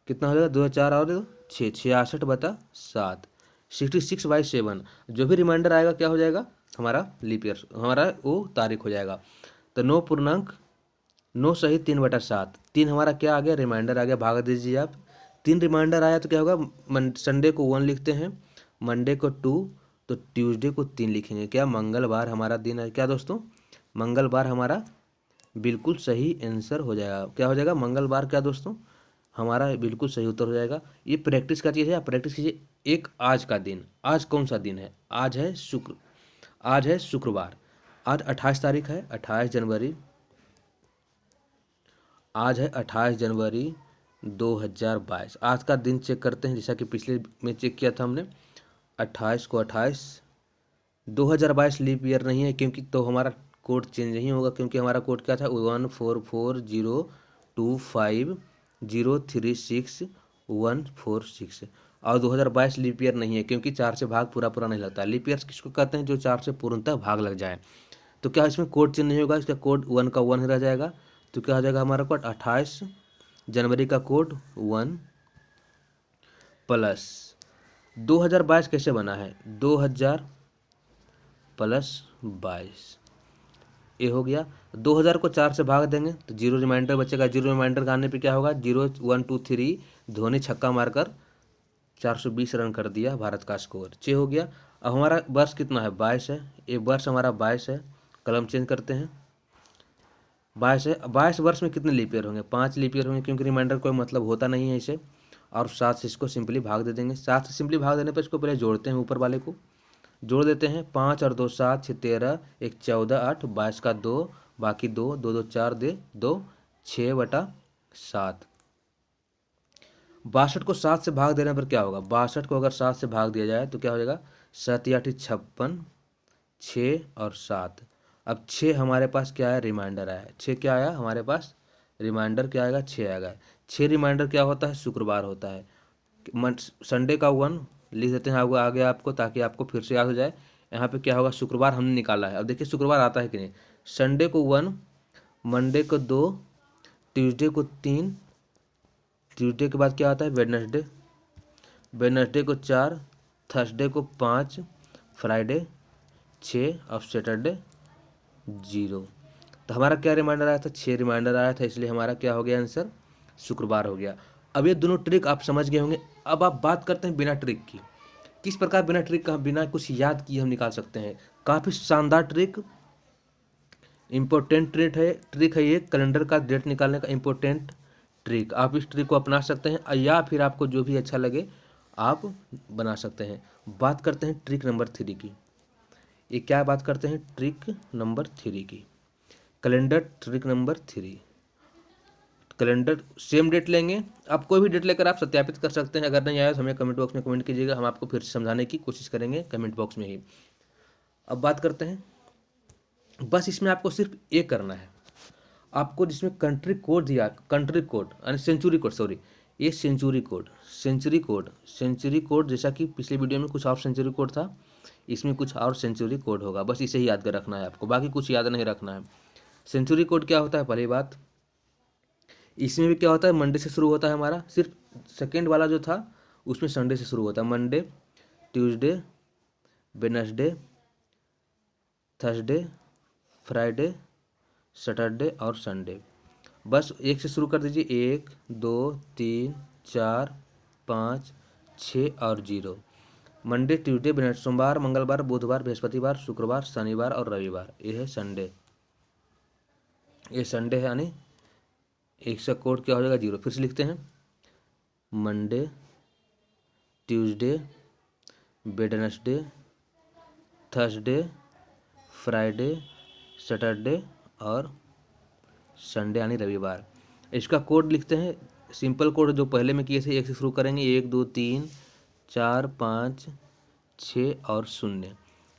कितना हो जाएगा, 2 4 और 6 66/7, 66/7। जो भी रिमाइंडर आएगा क्या हो जाएगा, हमारा लीप ईयर, हमारा वो तारीख हो जाएगा। तो 9 सही 3/7, 3 हमारा क्या आ गया, रिमाइंडर आ गया, भाग दीजिए आप। 3 रिमाइंडर आया तो क्या होगा, संडे को 1 लिखते हैं, मंडे को 2, तो ट्यूसडे को 3 लिखेंगे। क्या मंगलवार हमारा दिन है, क्या दोस्तों, मंगलवार हमारा बिल्कुल सही आंसर हो जाएगा। क्या हो जाएगा, मंगलवार, क्या दोस्तों, हमारा बिल्कुल सही उत्तर हो जाएगा। ये प्रैक्टिस का चीज़ है, आप प्रैक्टिस कीजिए। एक आज का दिन, आज कौन सा दिन है, आज है शुक्रवार। आज 28 तारीख है, 28 जनवरी, आज है 28 जनवरी 2022। आज का दिन चेक करते हैं, जैसा कि पिछले में चेक किया था हमने। 28 को 28 2022 लीप ईयर नहीं है, क्योंकि तो हमारा कोड चेंज नहीं होगा, क्योंकि हमारा कोड क्या था, 14402536146। और 2022 लीप ईयर नहीं है, क्योंकि 4 से भाग पूरा पूरा नहीं लगता। लीप ईयर किसको कहते हैं, जो 4 से पूर्णतः भाग लग जाए। तो क्या इसमें कोड चेंज नहीं होगा, इसका कोड 1 का 1 ही रह जाएगा। तो क्या हो जाएगा हमारा कोड, 28 जनवरी का कोड 1 प्लस 2022 कैसे बना है, 2000 प्लस 22, ये हो गया। 2000 को 4 से भाग देंगे तो 0 रिमाइंडर बचेगा। 0 रिमाइंडर का आने पे क्या होगा, 0 1 2 3 धोनी छक्का मारकर 420 रन कर दिया, भारत का स्कोर 6 हो गया। अब हमारा वर्ष कितना है, 22 है, ये वर्ष हमारा 22 है। कलम चेंज करते हैं, 22 है। 22 वर्ष में कितने लीप ईयर होंगे, 5 लीप ईयर होंगे, क्योंकि रिमाइंडर कोई मतलब होता नहीं है इसे। और 7 से इसको सिंपली भाग दे देंगे। 7 से सिंपली भाग देने पर इसको पहले जोड़ते हैं, ऊपर वाले को जोड़ देते हैं। 5 और 2 7 6 13 1 14 8 22 का 2, बाकी 2 2 2 4 दे 2 6/7। 62 को 7 से भाग देने पर क्या होगा, 62 को अगर 7 से भाग दिया जाए तो क्या हो जाएगा, 7 8 56, 6 और 7। अब 6 हमारे पास क्या है, रिमाइंडर आया है। 6 क्या आया हमारे पास, रिमाइंडर क्या आएगा, 6 आएगा। 6 रिमाइंडर क्या होता है, शुक्रवार होता है। संडे का 1 लिख देते हैं आगे आपको, ताकि आपको फिर से याद हो जाए। यहाँ पे क्या होगा, शुक्रवार हमने निकाला है। अब देखिए शुक्रवार आता है कि नहीं। संडे को 1, मंडे को 2, ट्यूसडे को 3, ट्यूसडे के बाद क्या आता है, वेडनेसडे, वेडनेसडे को 4, थर्सडे को 5, फ्राइडे 6 और सैटरडे 0। तो हमारा क्या रिमाइंडर आया था, 6 रिमाइंडर आया था, इसलिए हमारा क्या हो गया आंसर, शुक्रवार हो गया। अब ये दोनों ट्रिक आप समझ गए होंगे। अब आप बात करते हैं बिना ट्रिक की, किस प्रकार बिना ट्रिक का, बिना कुछ याद किए हम निकाल सकते हैं। काफ़ी शानदार ट्रिक, इम्पोर्टेंट ट्रिक है ये, कैलेंडर का डेट निकालने का इम्पोर्टेंट ट्रिक। आप इस ट्रिक को अपना सकते हैं, या फिर आपको जो भी अच्छा लगे आप बना सकते हैं। बात करते हैं ट्रिक नंबर 3 की। ये क्या बात करते हैं, ट्रिक नंबर 3 की, calendar trick number 3। Calendar same date लेंगे, आप कोई भी डेट लेकर आप सत्यापित कर सकते हैं। अगर नहीं आया तो हमें कमेंट बॉक्स में कमेंट कीजिएगा, हम आपको फिर से समझाने की कोशिश करेंगे कमेंट बॉक्स में ही। अब बात करते हैं, बस इसमें आपको सिर्फ ये करना है, आपको जिसमें कंट्री कोड दिया, कंट्री कोड यानी सेंचुरी कोड, सॉरी ये सेंचुरी कोड, सेंचुरी कोड जैसा कि पिछले वीडियो में कुछ और सेंचुरी कोड था, इसमें कुछ और सेंचुरी कोड होगा। बस इसे ही याद कर रखना है आपको, बाकी कुछ याद नहीं रखना है। सेंचुरी कोड क्या होता है, पहली बात, इसमें भी क्या होता है, मंडे से शुरू होता है हमारा। सिर्फ सेकेंड वाला जो था उसमें संडे से शुरू होता है। Monday, Tuesday, Wednesday, Thursday, Friday, Saturday और संडे। बस एक से शुरू कर दीजिए, 1 2 3 4 5 6 और 0। मंडे, ट्यूसडे, वेडनेसडे, सोमवार, मंगलवार, बुधवार, बृहस्पतिवार, शुक्रवार, शनिवार और रविवार, ये है संडे। ये संडे है, यानी एक का कोड क्या हो जाएगा, 0। फिर से लिखते हैं, Monday, Tuesday, Wednesday, Thursday, Friday, Saturday और संडे यानी रविवार। इसका कोड लिखते हैं, सिंपल कोड जो पहले में किए थे, 1 से शुरू करेंगे, 1 2 3 4 5 6 और 0।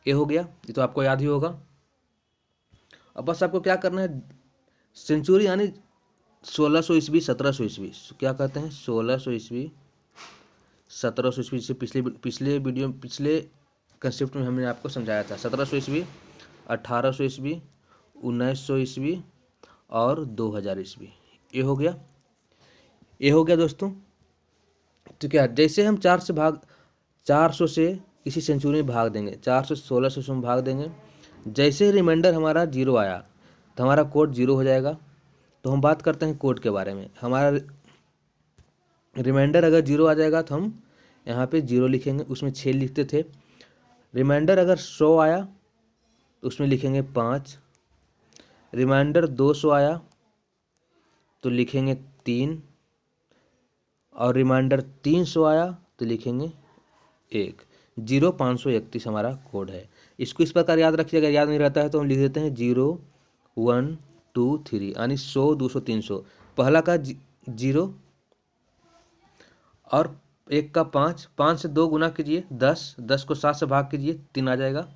ये हो गया, ये तो आपको याद ही होगा। अब बस आपको क्या करना है, सेंचुरी यानी 1600 ईस्वी, 1700 ईस्वी, क्या कहते हैं, 1600 ईस्वी, 1700 ईस्वी से पिछले कंसेप्ट में हमने आपको समझाया था। 1700 ईस्वी, 1800 ईस्वी, 1900 ईस्वी और 2000 ईस्वी। ये हो गया दोस्तों। तो क्या, जैसे हम 400 से किसी सेंचुरी में भाग देंगे, 400 से 1600 में भाग देंगे, जैसे ही रिमाइंडर हमारा 0 आया तो हमारा कोड 0 हो जाएगा। तो हम बात करते हैं कोड के बारे में। हमारा रिमाइंडर अगर 0 आ जाएगा तो हम यहाँ पे 0 लिखेंगे, उसमें 6 लिखते थे। रिमाइंडर अगर 100 आया तो उसमें लिखेंगे 5। रिमाइंडर 200 आया तो लिखेंगे 3, और रिमाइंडर 300 आया तो लिखेंगे 1। 0531 हमारा कोड है। इसको इस प्रकार याद रखिए, अगर याद नहीं रहता है तो हम लिख देते हैं 0 1 2 3, यानी 100 200 300। पहला का 0 और 1 का 5, 5 से 2 गुना कीजिए 10, 10 को 7 से भाग कीजिए, 3 आ जाएगा,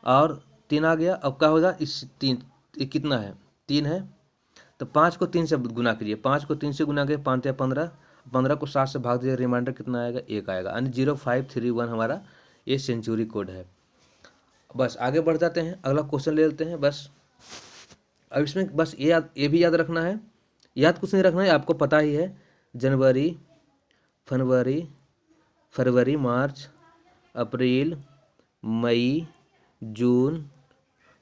और 3 आ गया। अब क्या होगा, इस 3 कितना है, 3 है, तो 5 को 3 से गुना कीजिए, 5 को 3 से गुना कीजिए, 5 या 15, 15 को 7 से भाग दीजिए, रिमाइंडर कितना आएगा, 1 आएगा, यानी 0531 हमारा ये सेंचुरी कोड है। बस आगे बढ़ जाते हैं, अगला क्वेश्चन ले लेते हैं। बस अब इसमें बस ये भी याद रखना है, याद कुछ नहीं रखना है, आपको पता ही है। जनवरी, फरवरी, मार्च, अप्रैल, मई, जून,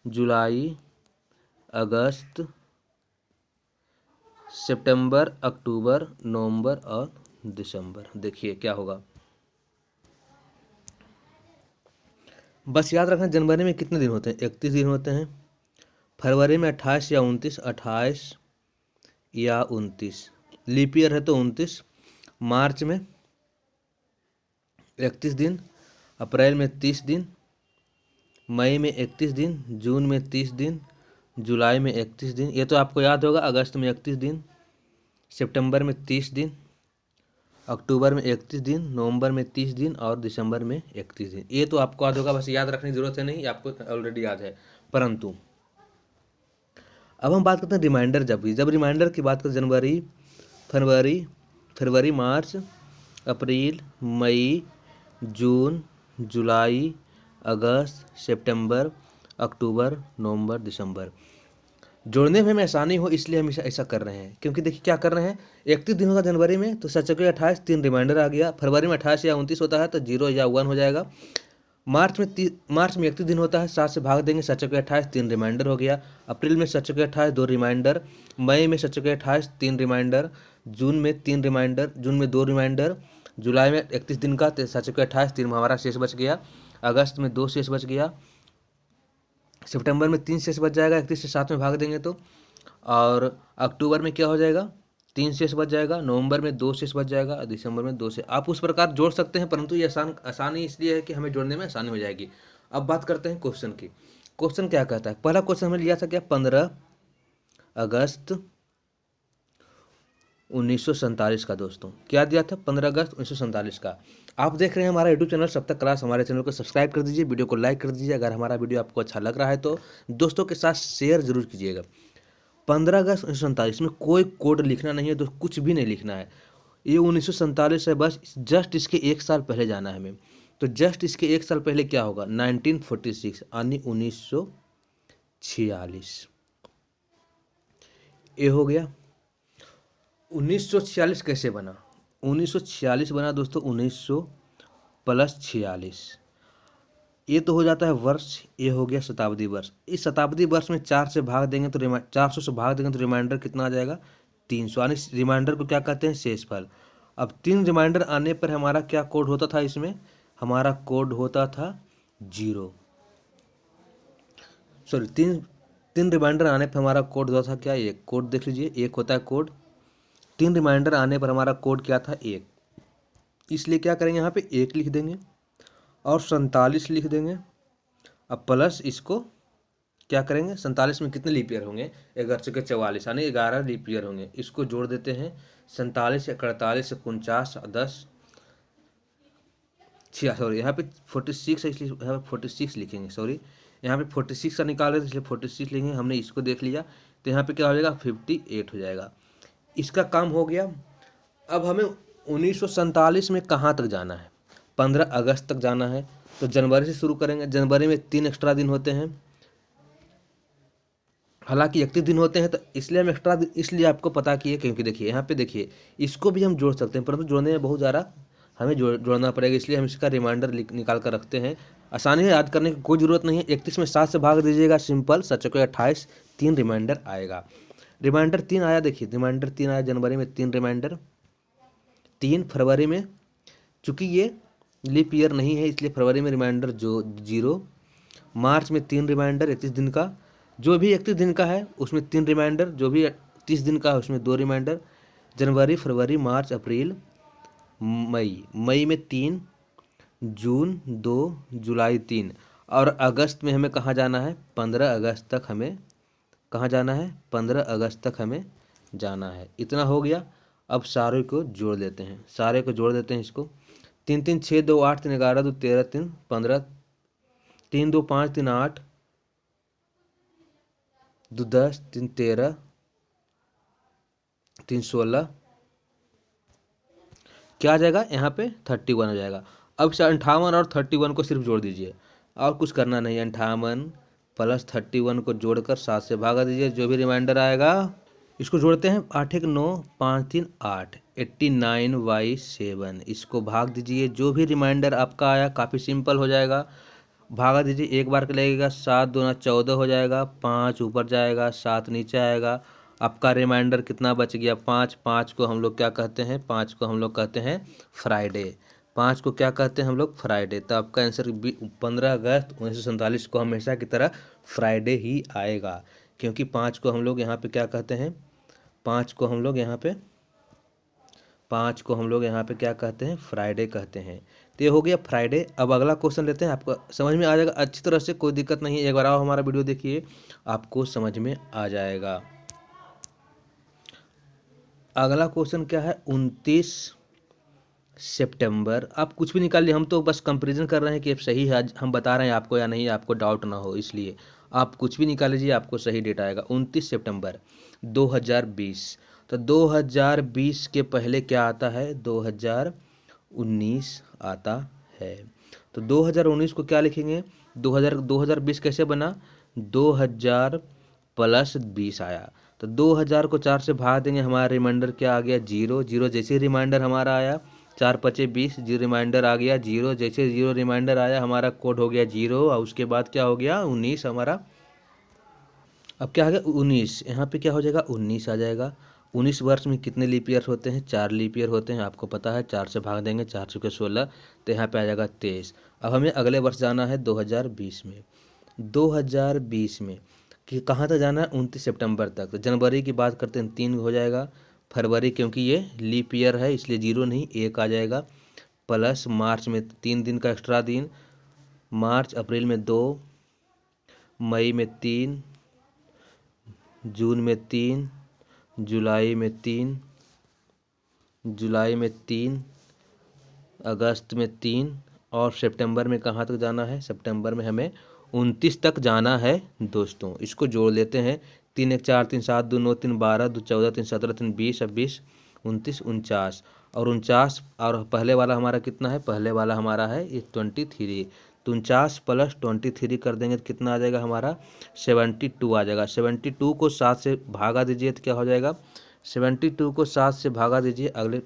जुलाई, अगस्त, सितंबर, अक्टूबर, नवंबर और दिसंबर। देखिए क्या होगा, बस याद रखना, जनवरी में कितने दिन होते हैं, 31 दिन होते हैं। फरवरी में 28 या 29, 28 या 29, लीप ईयर है तो 29। मार्च में 31 दिन, अप्रैल में 30 दिन, मई में 31 दिन, जून में 30 दिन, जुलाई में 31 दिन, ये तो आपको याद होगा। अगस्त में 31 दिन, सितंबर में 30 दिन, अक्टूबर में 31 दिन, नवंबर में 30 दिन और दिसंबर में 31 दिन। ये तो आपको याद होगा, बस याद रखने की जरूरत है नहीं, आपको ऑलरेडी याद है। परंतु अब हम बात करते हैं रिमाइंडर। जब रिमाइंडर की बात करें जनवरी, फरवरी, मार्च, अप्रैल, मई, जून, जुलाई, अगस्त, सितंबर, अक्टूबर, नवंबर, दिसंबर। जोड़ने में हमें आसानी हो इसलिए हम ऐसा कर रहे हैं, क्योंकि देखिए क्या कर रहे हैं, 31 दिन होगा जनवरी में तो 7×28 3 रिमाइंडर आ गया। फरवरी में 28 या 29 होता है तो 0 या 1 हो जाएगा। मार्च में 31 दिन होता है, 7 से भाग देंगे, 7×28 3 रिमाइंडर हो गया। अप्रैल में 7×28 2 रिमाइंडर, मई में 7×28 3 रिमाइंडर, जून में 3 रिमाइंडर, जून में 2 रिमाइंडर, जुलाई में 31 दिन का 7×28 3 हमारा शेष बच गया। अगस्त में 2 शेष बच गया। सितंबर में 3 शेष बच जाएगा, 31 से 7 में भाग देंगे तो। और अक्टूबर में क्या हो जाएगा, 3 शेष बच जाएगा। नवंबर में 2 शेष बच जाएगा और दिसंबर में 2 शेष। आप उस प्रकार जोड़ सकते हैं, परंतु ये आसानी इसलिए है कि हमें जोड़ने में आसानी हो जाएगी। अब बात करते हैं क्वेश्चन की। क्वेश्चन क्या कहता है, पहला क्वेश्चन हमें लिया था क्या, 15 अगस्त 1947 का। दोस्तों क्या दिया था, 15 अगस्त 1947 का। आप देख रहे हैं हमारा यूट्यूब चैनल सप्तक क्लास, हमारे चैनल को सब्सक्राइब कर दीजिए, वीडियो को लाइक कर दीजिए। अगर हमारा वीडियो आपको अच्छा लग रहा है तो दोस्तों के साथ शेयर जरूर कीजिएगा। 15 अगस्त 1947 में कोई कोड लिखना नहीं है, तो कुछ भी नहीं लिखना है। ये 1947 है, बस जस्ट इसके 1 साल पहले जाना है हमें। तो जस्ट इसके 1 साल पहले क्या होगा, 1946 यानी 1946। ये हो गया। 1946 कैसे बना, 1946 बना दोस्तों 1900 + 46। ये तो हो जाता है वर्ष, ये हो गया शताब्दी वर्ष। इस शताब्दी वर्ष में 4 से भाग देंगे तो 400 से भाग देंगे तो रिमाइंडर कितना आ जाएगा, 300। यानी रिमाइंडर को क्या कहते हैं, शेषफल। अब 3 रिमाइंडर आने पर हमारा क्या कोड होता था, इसमें हमारा कोड होता था 0। सॉरी, तीन रिमाइंडर आने पर हमारा कोड होता था क्या, 1। कोड देख लीजिए, 1 होता है कोड। 3 रिमाइंडर आने पर हमारा कोड क्या था, 1। इसलिए क्या करेंगे, यहाँ पे 1 लिख देंगे और 47 लिख देंगे। अब प्लस इसको क्या करेंगे, 47 में कितने लीप ईयर होंगे, 1144 यानी 11 लीप ईयर होंगे। इसको जोड़ देते हैं, 47 से 48 से 49 10 सॉरी यहाँ पे 46 है इसलिए यहाँ पे 46 लिखेंगे। सॉरी यहाँ पे 46 का निकाल रहे थे इसलिए 46 लेंगे। हमने इसको देख लिया तो यहाँ पे क्या हो जाएगा, 58 हो जाएगा। इसका काम हो गया। अब हमें 1947 में कहाँ तक जाना है, 15 अगस्त तक जाना है। तो जनवरी से शुरू करेंगे। जनवरी में 3 एक्स्ट्रा दिन होते हैं, हालांकि 31 दिन होते हैं, तो इसलिए हम एक्स्ट्रा इसलिए आपको पता किए क्योंकि देखिए यहाँ पे देखिए इसको भी हम जोड़ सकते हैं, परंतु जोड़ने में बहुत ज़्यादा हमें जोड़ना पड़ेगा, इसलिए हम इसका रिमाइंडर निकाल कर रखते हैं। आसानी है, याद करने की कोई ज़रूरत नहीं है। 31 में 7 से भाग दीजिएगा, सिंपल, 7×28 3 रिमाइंडर आएगा। रिमाइंडर 3 आया, देखिए रिमाइंडर 3 आया जनवरी में, 3 रिमाइंडर। 3 फरवरी में, चूँकि ये लीप ईयर नहीं है इसलिए फरवरी में रिमाइंडर 0। मार्च में 3 रिमाइंडर 31 दिन का, जो भी 31 दिन का है उसमें 3 रिमाइंडर, जो भी 30 दिन का है उसमें 2 रिमाइंडर। जनवरी, फरवरी, मार्च, अप्रैल, मई में 3, जून 2, जुलाई 3। और अगस्त में हमें कहाँ जाना है, 15 अगस्त तक हमें कहाँ जाना है, 15 अगस्त तक हमें जाना है। इतना हो गया। अब सारे को जोड़ देते हैं, इसको। 3 3 6 2 8 3 11 2 13 3 15 3 2 5 3 8 2 10 3 13 3 16 क्या आ जाएगा, यहाँ पे 31 हो जाएगा। अब 58 और 31 को सिर्फ जोड़ दीजिए और कुछ करना नहीं है। 58 + 31 को जोड़कर 7 से भागा दीजिए, जो भी रिमाइंडर आएगा। इसको जोड़ते हैं, 8 1 9 5 3 8 89/7। इसको भाग दीजिए, जो भी रिमाइंडर आपका आया, काफ़ी सिंपल हो जाएगा। भागा दीजिए, एक बार का लगेगा, 7 दूना 14 हो जाएगा, 5 ऊपर जाएगा, 7 नीचे आएगा। आपका रिमाइंडर कितना बच गया, 5। 5 को हम लोग क्या कहते हैं, 5 को हम लोग कहते हैं फ्राइडे। 5 को क्या कहते हैं हम लोग, फ्राइडे। तो आपका आंसर 15 अगस्त 1947 को हमेशा की तरह फ्राइडे ही आएगा, क्योंकि 5 को हम लोग यहाँ पे क्या कहते हैं, 5 को हम लोग यहाँ पे क्या कहते हैं, फ्राइडे कहते हैं। तो ये हो गया फ्राइडे। अब अगला क्वेश्चन लेते हैं, आपको समझ में आ जाएगा अच्छी तरह से, कोई दिक्कत नहीं है। एक बार आओ हमारा वीडियो देखिए, आपको समझ में आ जाएगा। अगला क्वेश्चन क्या है, 29 सितंबर। आप कुछ भी निकालिए, हम तो बस कंपैरिजन कर रहे हैं कि अब सही है, हम बता रहे हैं आपको या नहीं, आपको डाउट ना हो इसलिए। आप कुछ भी निकाल लीजिए, आपको सही डेट आएगा 29 सितंबर 2020। तो 2020 के पहले क्या आता है, 2019 आता है। तो 2019 को क्या लिखेंगे, 2020 कैसे बना, 2000 प्लस 20 आया। तो 2000 को 4 से भाग देंगे, हमारा रिमाइंडर क्या आ गया, 0। 0 जैसे रिमाइंडर हमारा आया 4 पचे 20, जीरो रिमाइंडर आ गया 0। जैसे 0 रिमाइंडर आया हमारा कोड हो गया 0, और उसके बाद क्या हो गया 19 हमारा। अब क्या आ गया 19, यहाँ पे क्या हो जाएगा 19 आ जाएगा। 19 वर्ष में कितने लीप ईयर होते हैं, 4 लीप ईयर होते हैं, आपको पता है। 4 से भाग देंगे, 4 चुके 16, तो यहाँ पे आ जाएगा 23। अब हमें अगले वर्ष जाना है 2020 में। 2020 में कि कहाँ तक जाना है, 29 सितंबर तक। तो जनवरी की बात करते हैं 3 हो जाएगा, फरवरी क्योंकि ये लीप ईयर है इसलिए 0 नहीं 1 आ जाएगा, प्लस मार्च में 3 दिन का एक्स्ट्रा दिन, मार्च अप्रैल में 2, मई में 3, जून में 3, जुलाई में 3, अगस्त में 3, और सितंबर में कहाँ तक जाना है, सितंबर में हमें 29 तक जाना है दोस्तों। इसको जोड़ लेते हैं, 3 1 4 3 7 2 9 3 12 2 14 3 17 3 20 26 29 49, और 49, और पहले वाला हमारा कितना है, पहले वाला हमारा है ये 23। तो 49 प्लस 23 कर देंगे तो कितना आ जाएगा हमारा 72 आ जाएगा। 72 को 7 से भागा दीजिए तो क्या हो जाएगा, 72 को 7 से भागा दीजिए, अगले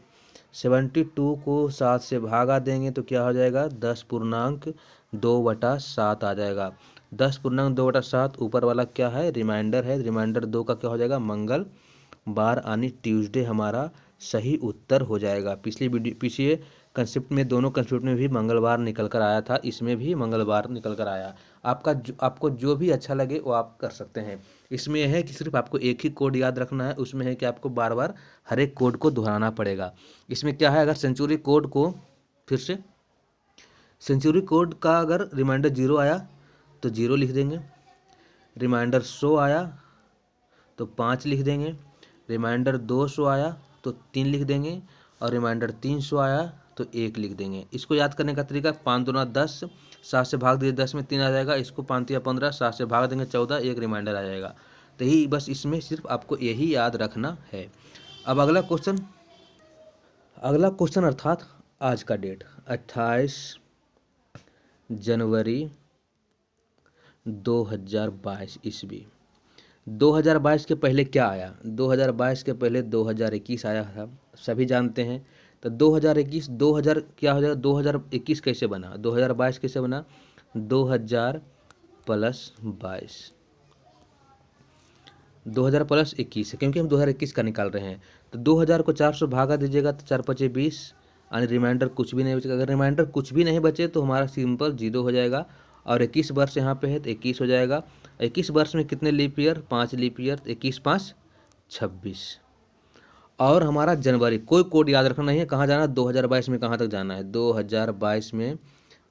72 को 7 से भागा देंगे तो क्या हो जाएगा 10.2/7 आ जाएगा। 10.2/7 ऊपर वाला क्या है, रिमाइंडर है, रिमाइंडर 2 का क्या हो जाएगा मंगलवार यानी ट्यूसडे हमारा सही उत्तर हो जाएगा। पिछले कंसेप्ट में, दोनों कंसेप्ट में भी मंगलवार निकल कर आया था, इसमें भी मंगलवार निकल कर आया। आपको जो भी अच्छा लगे वो आप कर सकते हैं। इसमें यह है कि सिर्फ आपको एक ही कोड याद रखना है, उसमें है कि आपको बार बार हर एक कोड को दोहराना पड़ेगा। इसमें क्या है, अगर सेंचुरी कोड को फिर से, सेंचुरी कोड का अगर रिमाइंडर 0 आया तो 0 लिख देंगे, रिमाइंडर 100 आया तो 5 लिख देंगे, रिमाइंडर 200 आया तो 3 लिख देंगे, और रिमाइंडर 300 आया तो 1 लिख देंगे। इसको याद करने का तरीका 5 दूना 10, 7 से भाग दिए 10 में 3 आ जाएगा, इसको 5 या 15, 7 से भाग देंगे 14, 1 रिमाइंडर आ जाएगा। तो यही बस, इसमें सिर्फ आपको यही याद रखना है। अब अगला क्वेश्चन अर्थात आज का डेट 28 जनवरी 2022 ईस्वी। 2022 के पहले क्या आया, 2022 के पहले 2021 आया था, सभी जानते हैं। तो 2021 2000 क्या हो जाएगा, 2021 कैसे बना, 2022 कैसे बना, 2000 प्लस 22, 2000 प्लस 21 है क्योंकि हम 2021 का निकाल रहे हैं। तो 2000 को 4 से भागा दीजिएगा तो 4 पचे 20, यानी रिमाइंडर कुछ भी नहीं बचेगा। अगर रिमाइंडर कुछ भी नहीं बचे तो हमारा सिंपल 0 हो जाएगा, और 21 वर्ष यहाँ पे है तो 21 हो जाएगा। 21 वर्ष में कितने लीप ईयर, 5 लीप ईयर, 21 5 26। और हमारा जनवरी, कोई कोड याद रखना नहीं है, कहाँ जाना है 2022 में, कहाँ तक जाना है 2022 में,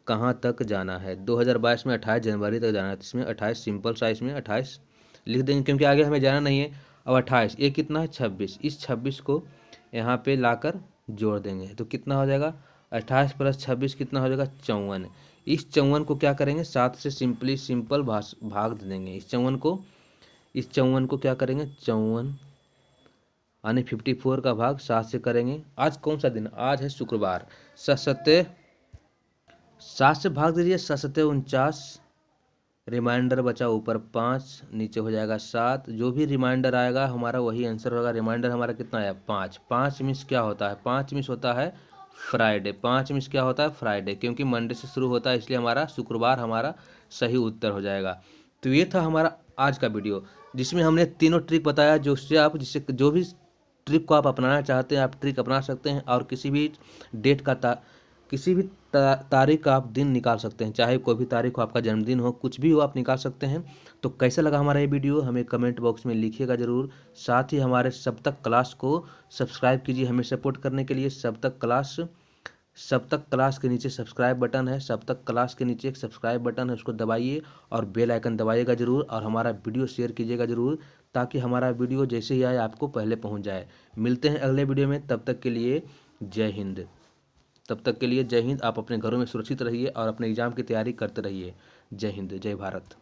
कहाँ तक जाना है 2022 में 28 जनवरी तक जाना है। इसमें 28 सिंपल साइज में 28 लिख देंगे क्योंकि आगे हमें जाना नहीं है। अब 28 ये कितना है 26, इस 26 को यहाँ पे लाकर जोड़ देंगे तो कितना हो जाएगा 28 प्लस 26 कितना हो जाएगा 54। इस 54 को क्या करेंगे 7 से सिंपल भाग दे देंगे। इस 54 को क्या करेंगे 54 यानी 54 का भाग 7 से करेंगे। आज कौन सा दिन, आज है शुक्रवार। 7 से भाग दीजिए, 7 49, रिमाइंडर बचा ऊपर 5, नीचे हो जाएगा 7। जो भी रिमाइंडर आएगा हमारा वही आंसर होगा। रिमाइंडर हमारा कितना आया 5। 5 मिस क्या होता है, 5 मिस होता है फ्राइडे। 5 मिस क्या होता है फ्राइडे, क्योंकि मंडे से शुरू होता है इसलिए हमारा शुक्रवार हमारा सही उत्तर हो जाएगा। तो ये था हमारा आज का वीडियो जिसमें हमने तीनों ट्रिक बताया, जिससे जो भी ट्रिक को आप अपनाना चाहते हैं आप ट्रिक अपना सकते हैं, और किसी भी डेट का किसी भी तारीख का आप दिन निकाल सकते हैं, चाहे कोई भी तारीख हो, आपका जन्मदिन हो, कुछ भी हो आप निकाल सकते हैं। तो कैसा लगा हमारा ये वीडियो हमें कमेंट बॉक्स में लिखिएगा ज़रूर। साथ ही हमारे सब तक क्लास को सब्सक्राइब कीजिए हमें सपोर्ट करने के लिए। सब तक क्लास के नीचे सब्सक्राइब बटन है, सब तक क्लास के नीचे एक सब्सक्राइब बटन है, उसको दबाइए और बेल आइकन दबाइएगा ज़रूर, और हमारा वीडियो शेयर कीजिएगा ज़रूर ताकि हमारा वीडियो जैसे ही आए आपको पहले पहुंच जाए। मिलते हैं अगले वीडियो में, तब तक के लिए जय हिंद। आप अपने घरों में सुरक्षित रहिए और अपने एग्ज़ाम की तैयारी करते रहिए। जय हिंद, जय भारत।